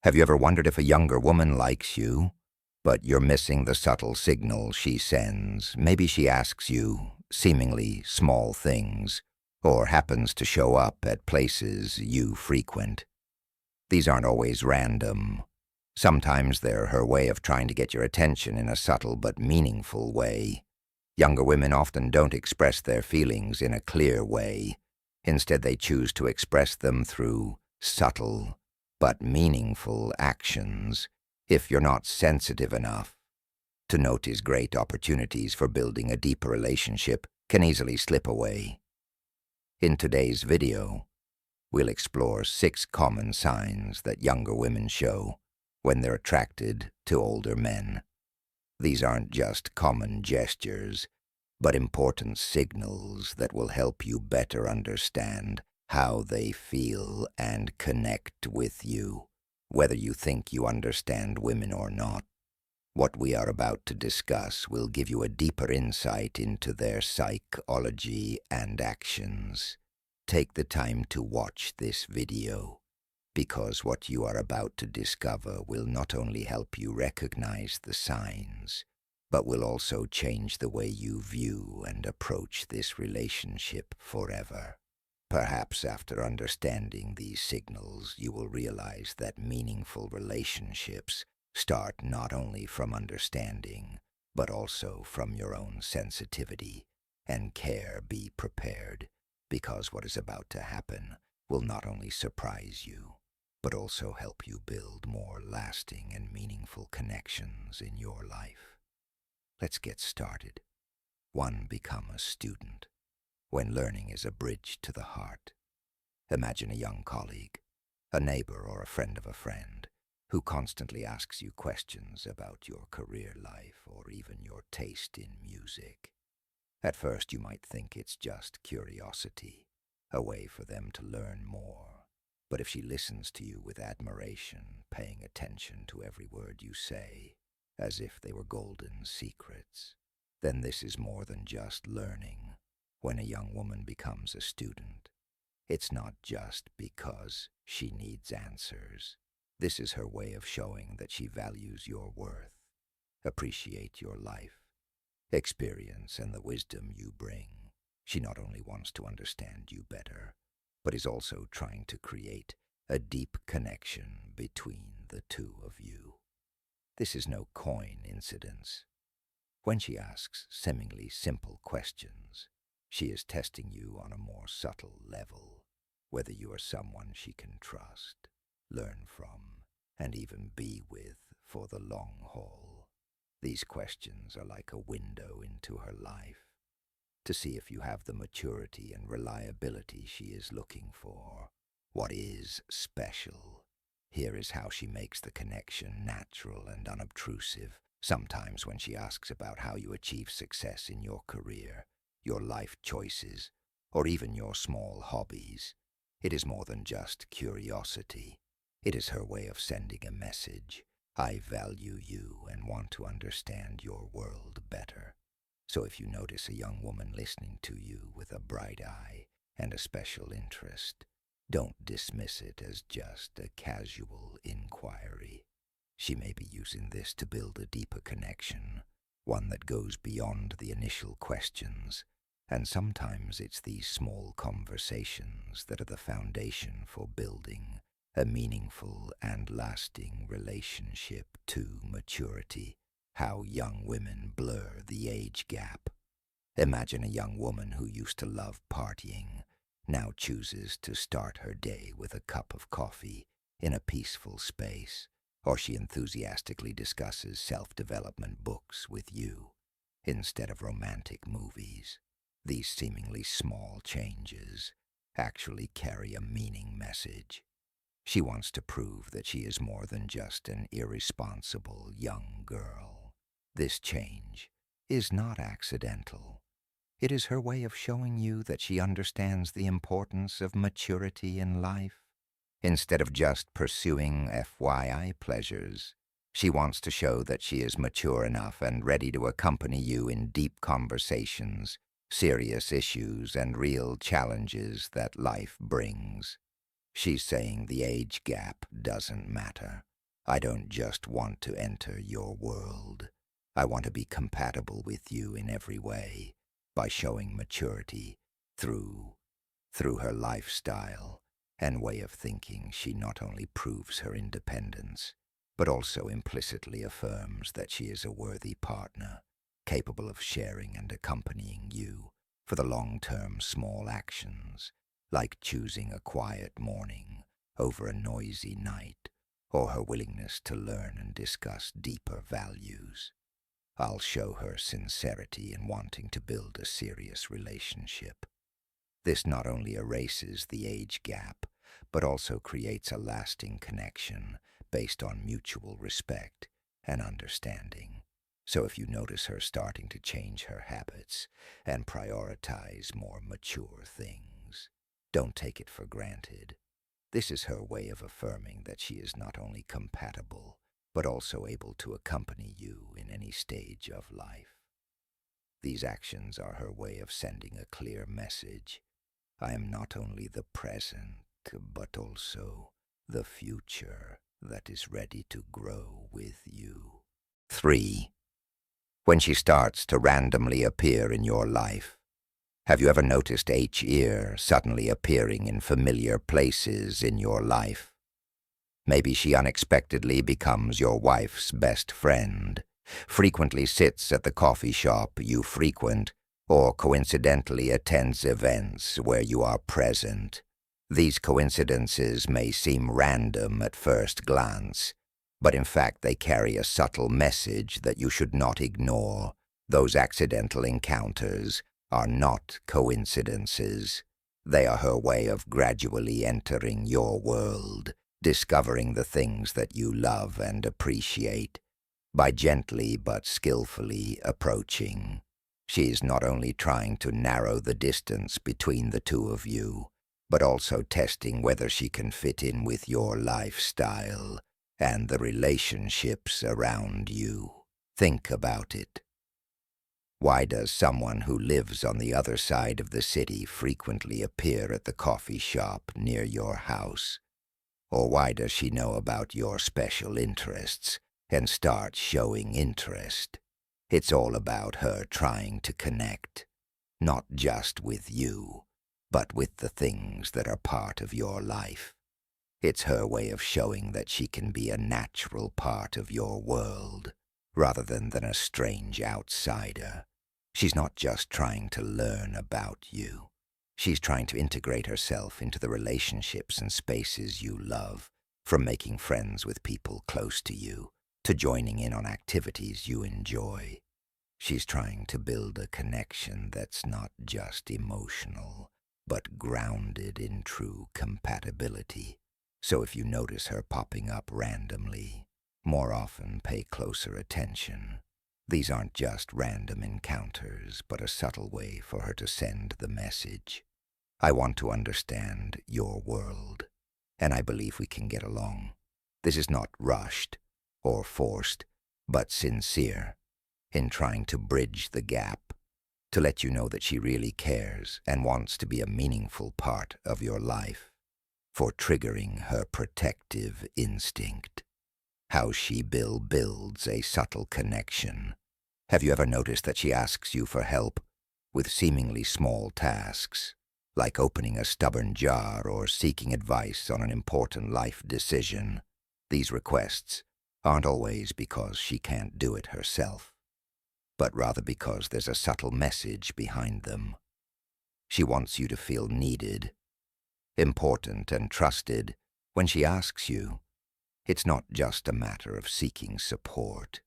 Have you ever wondered if a younger woman likes you, but you're missing the subtle signal she sends? Maybe she asks you seemingly small things, or happens to show up at places you frequent. These aren't always random. Sometimes they're her way of trying to get your attention in a subtle but meaningful way. Younger women often don't express their feelings in a clear way. Instead, they choose to express them through subtle but meaningful actions. If you're not sensitive enough to notice, great opportunities for building a deeper relationship can easily slip away. In today's video, we'll explore 6 common signs that younger women show when they're attracted to older men. These aren't just common gestures, but important signals that will help you better understand how they feel and connect with you, whether you think you understand women or not. What we are about to discuss will give you a deeper insight into their psychology and actions. Take the time to watch this video, because what you are about to discover will not only help you recognize the signs, but will also change the way you view and approach this relationship forever. Perhaps after understanding these signals, you will realize that meaningful relationships start not only from understanding, but also from your own sensitivity and care. Be prepared, because what is about to happen will not only surprise you, but also help you build more lasting and meaningful connections in your life. Let's get started. 1. Become a student. When learning is a bridge to the heart. Imagine a young colleague, a neighbor or a friend of a friend, who constantly asks you questions about your career life or even your taste in music. At first you might think it's just curiosity, a way for them to learn more. But if she listens to you with admiration, paying attention to every word you say, as if they were golden secrets, then this is more than just learning. When a young woman becomes a student, it's not just because she needs answers. This is her way of showing that she values your worth, appreciate your life, experience, and the wisdom you bring. She not only wants to understand you better, but is also trying to create a deep connection between the two of you. This is no coincidence. When she asks seemingly simple questions, she is testing you on a more subtle level, whether you are someone she can trust, learn from, and even be with for the long haul. These questions are like a window into her life, to see if you have the maturity and reliability she is looking for. What is special? Here is how she makes the connection natural and unobtrusive. Sometimes when she asks about how you achieve success in your career, your life choices, or even your small hobbies, it is more than just curiosity. It is her way of sending a message. I value you and want to understand your world better. So if you notice a young woman listening to you with a bright eye and a special interest, don't dismiss it as just a casual inquiry. She may be using this to build a deeper connection, one that goes beyond the initial questions, and sometimes it's these small conversations that are the foundation for building a meaningful and lasting relationship. To maturity. How young women blur the age gap. Imagine a young woman who used to love partying, now chooses to start her day with a cup of coffee in a peaceful space, or she enthusiastically discusses self-development books with you instead of romantic movies. These seemingly small changes actually carry a meaning message. She wants to prove that she is more than just an irresponsible young girl. This change is not accidental. It is her way of showing you that she understands the importance of maturity in life. Instead of just pursuing FYI pleasures, she wants to show that she is mature enough and ready to accompany you in deep conversations, serious issues, and real challenges that life brings. She's saying the age gap doesn't matter. I don't just want to enter your world. I want to be compatible with you in every way by showing maturity through her lifestyle and way of thinking. She not only proves her independence, but also implicitly affirms that she is a worthy partner, capable of sharing and accompanying you for the long-term small actions, like choosing a quiet morning over a noisy night, or her willingness to learn and discuss deeper values. I'll show her sincerity in wanting to build a serious relationship. This not only erases the age gap, but also creates a lasting connection based on mutual respect and understanding. So if you notice her starting to change her habits and prioritize more mature things, don't take it for granted. This is her way of affirming that she is not only compatible, but also able to accompany you in any stage of life. These actions are her way of sending a clear message. I am not only the present, but also the future that is ready to grow with you. 3. When she starts to randomly appear in your life. Have you ever noticed each ear suddenly appearing in familiar places in your life? Maybe she unexpectedly becomes your wife's best friend, frequently sits at the coffee shop you frequent, or coincidentally attends events where you are present. These coincidences may seem random at first glance, but in fact they carry a subtle message that you should not ignore. Those accidental encounters are not coincidences. They are her way of gradually entering your world, discovering the things that you love and appreciate. By gently but skillfully approaching, she is not only trying to narrow the distance between the two of you, but also testing whether she can fit in with your lifestyle and the relationships around you. Think about it. Why does someone who lives on the other side of the city frequently appear at the coffee shop near your house? Or why does she know about your special interests and start showing interest? It's all about her trying to connect, not just with you, but with the things that are part of your life. It's her way of showing that she can be a natural part of your world, rather than a strange outsider. She's not just trying to learn about you. She's trying to integrate herself into the relationships and spaces you love, from making friends with people close to you, to joining in on activities you enjoy. She's trying to build a connection that's not just emotional, but grounded in true compatibility. So if you notice her popping up randomly, more often pay closer attention. These aren't just random encounters, but a subtle way for her to send the message. I want to understand your world, and I believe we can get along. This is not rushed or forced, but sincere, in trying to bridge the gap, to let you know that she really cares and wants to be a meaningful part of your life, for triggering her protective instinct. How she builds a subtle connection. Have you ever noticed that she asks you for help with seemingly small tasks, like opening a stubborn jar or seeking advice on an important life decision? These requests aren't always because she can't do it herself, but rather because there's a subtle message behind them. She wants you to feel needed, important, and trusted. When she asks you, it's not just a matter of seeking support.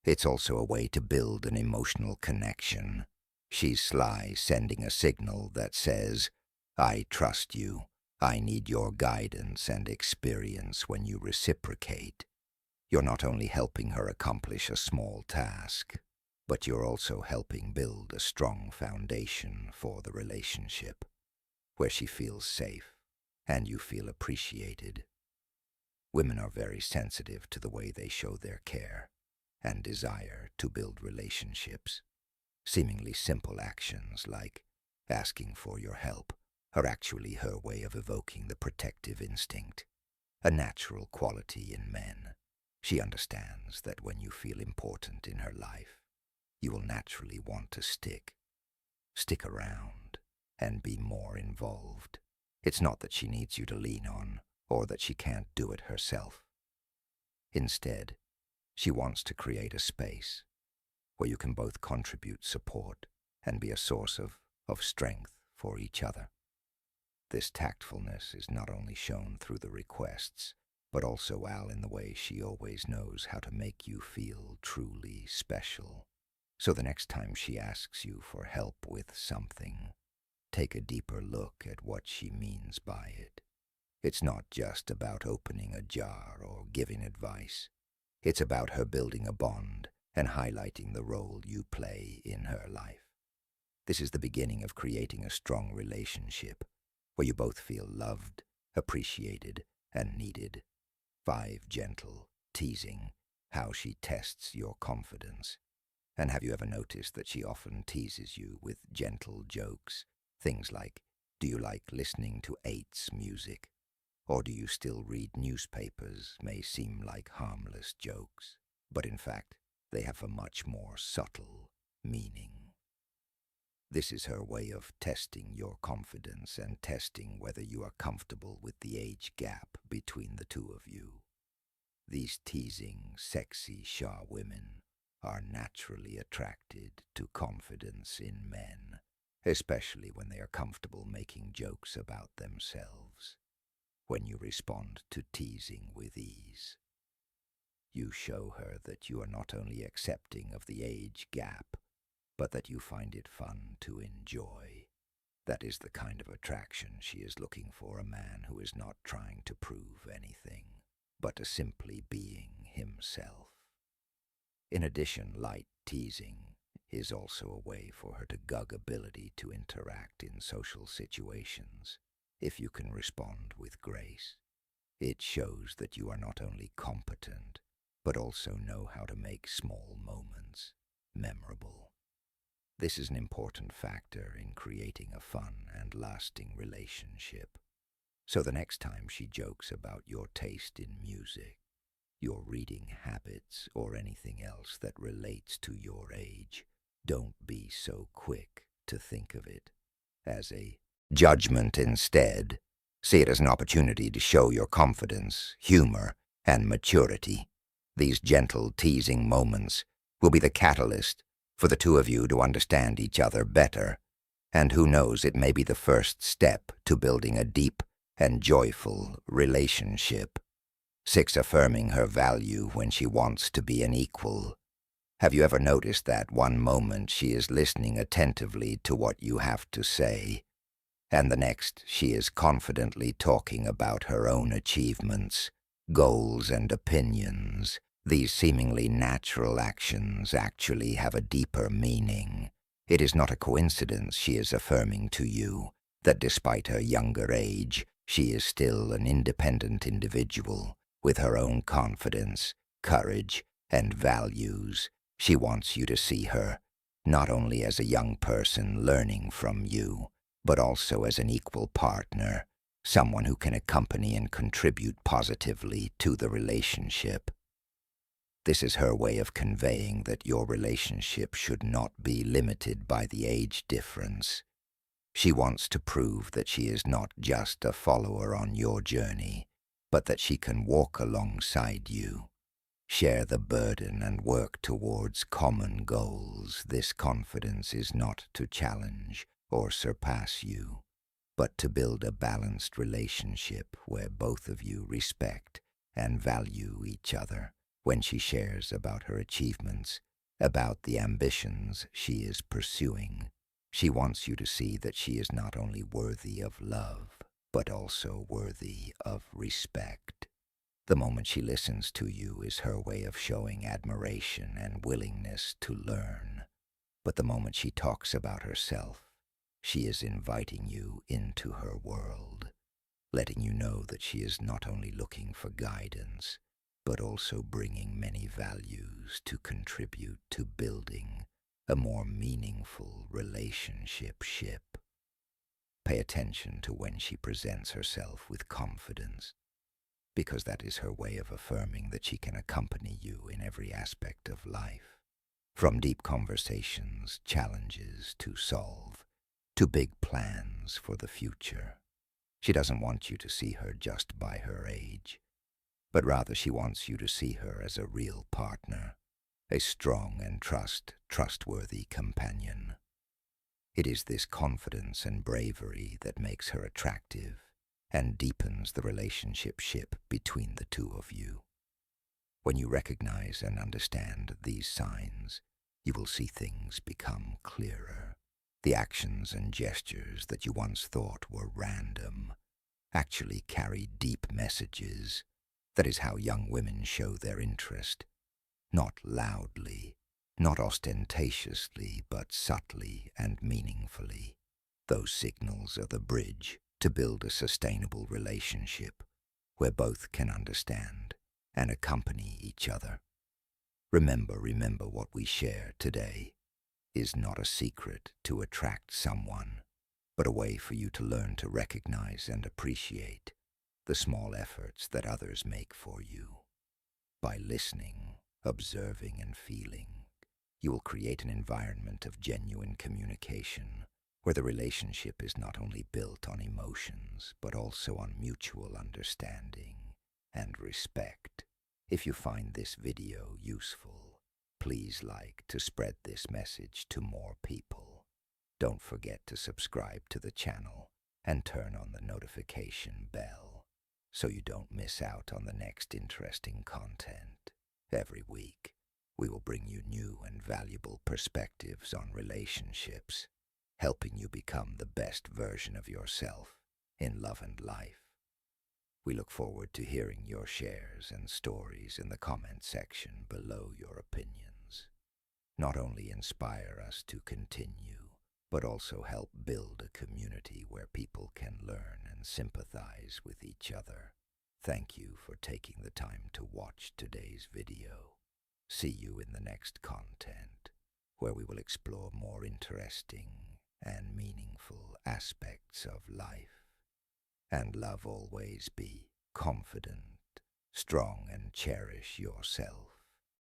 It's also a way to build an emotional connection. She's sly, sending a signal that says, I trust you. I need your guidance and experience. When you reciprocate, you're not only helping her accomplish a small task, but you're also helping build a strong foundation for the relationship, where she feels safe and you feel appreciated. Women are very sensitive to the way they show their care and desire to build relationships. Seemingly simple actions like asking for your help are actually her way of evoking the protective instinct, a natural quality in men. She understands that when you feel important in her life, you will naturally want to stick around, and be more involved. It's not that she needs you to lean on, or that she can't do it herself. Instead, she wants to create a space where you can both contribute support and be a source of strength for each other. This tactfulness is not only shown through the requests, but also, Al, in the way she always knows how to make you feel truly special. So the next time she asks you for help with something, take a deeper look at what she means by it. It's not just about opening a jar or giving advice. It's about her building a bond and highlighting the role you play in her life. This is the beginning of creating a strong relationship where you both feel loved, appreciated, and needed. 5. Gentle teasing, how she tests your confidence. And have you ever noticed that she often teases you with gentle jokes? Things like, do you like listening to Eight's music? Or do you still read newspapers? May seem like harmless jokes, but in fact, they have a much more subtle meaning. This is her way of testing your confidence and testing whether you are comfortable with the age gap between the two of you. These teasing, sexy Shah women are naturally attracted to confidence in men, especially when they are comfortable making jokes about themselves. When you respond to teasing with ease, you show her that you are not only accepting of the age gap, but that you find it fun to enjoy. That is the kind of attraction she is looking for, a man who is not trying to prove anything, but to simply being himself. In addition, light teasing is also a way for her to gug ability to interact in social situations. If you can respond with grace, it shows that you are not only competent, but also know how to make small moments memorable. This is an important factor in creating a fun and lasting relationship. So the next time she jokes about your taste in music, your reading habits, or anything else that relates to your age, don't be so quick to think of it as a judgment. Instead, see it as an opportunity to show your confidence, humor, and maturity. These gentle, teasing moments will be the catalyst for the two of you to understand each other better, and who knows, it may be the first step to building a deep and joyful relationship. 6. Affirming her value when she wants to be an equal. Have you ever noticed that one moment she is listening attentively to what you have to say, and the next she is confidently talking about her own achievements, goals, and opinions? These seemingly natural actions actually have a deeper meaning. It is not a coincidence she is affirming to you that despite her younger age, she is still an independent individual with her own confidence, courage, and values. She wants you to see her not only as a young person learning from you, but also as an equal partner, someone who can accompany and contribute positively to the relationship. This is her way of conveying that your relationship should not be limited by the age difference. She wants to prove that she is not just a follower on your journey, but that she can walk alongside you, share the burden, and work towards common goals. This confidence is not to challenge or surpass you, but to build a balanced relationship where both of you respect and value each other. When she shares about her achievements, about the ambitions she is pursuing, she wants you to see that she is not only worthy of love, but also worthy of respect. The moment she listens to you is her way of showing admiration and willingness to learn. But the moment she talks about herself, she is inviting you into her world, letting you know that she is not only looking for guidance, but also bringing many values to contribute to building a more meaningful relationship. Pay attention to when she presents herself with confidence. because that is her way of affirming that she can accompany you in every aspect of life. From deep conversations, challenges to solve, to big plans for the future. She doesn't want you to see her just by her age, but rather she wants you to see her as a real partner, a strong and trustworthy companion. It is this confidence and bravery that makes her attractive and deepens the relationship between the two of you. When you recognize and understand these signs, you will see things become clearer. The actions and gestures that you once thought were random actually carry deep messages. That is how young women show their interest. Not loudly, not ostentatiously, but subtly and meaningfully. Those signals are the bridge to build a sustainable relationship where both can understand and accompany each other. Remember what we share today is not a secret to attract someone, but a way for you to learn to recognize and appreciate the small efforts that others make for you. By listening, observing, and feeling, you will create an environment of genuine communication where the relationship is not only built on emotions, but also on mutual understanding and respect. If you find this video useful, please like to spread this message to more people. Don't forget to subscribe to the channel and turn on the notification bell so you don't miss out on the next interesting content. Every week, we will bring you new and valuable perspectives on relationships, helping you become the best version of yourself in love and life. We look forward to hearing your shares and stories in the comment section below. Your opinions not only inspire us to continue, but also help build a community where people can learn and sympathize with each other. Thank you for taking the time to watch today's video. See you in the next content, where we will explore more interesting and meaningful aspects of life. And love always be confident, strong, and cherish yourself.